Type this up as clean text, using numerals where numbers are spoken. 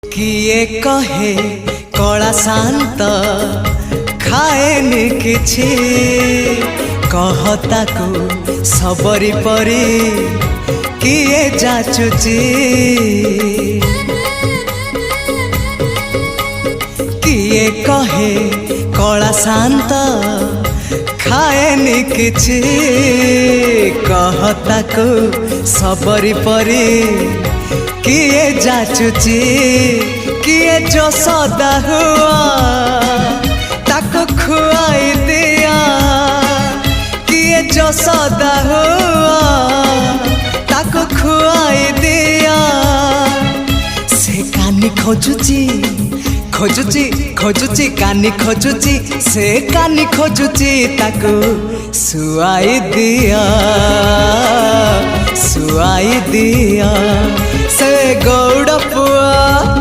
किए कहे कला शांत खाएनि किछि कहता को सबरी परी किए जाचुची किए कहे कला शांत खाएनि किछि कहता को सबरी परी किए जाचुची किए जो सदा हुआ ताको खुआई दिया किए जो सदा हुआ ताको खुआई दिया से कानी खोजुची खोजुची खोजुची कानी खोजुची से कानी खोजुची ताको सुआई दिया से गौड़ पुआ।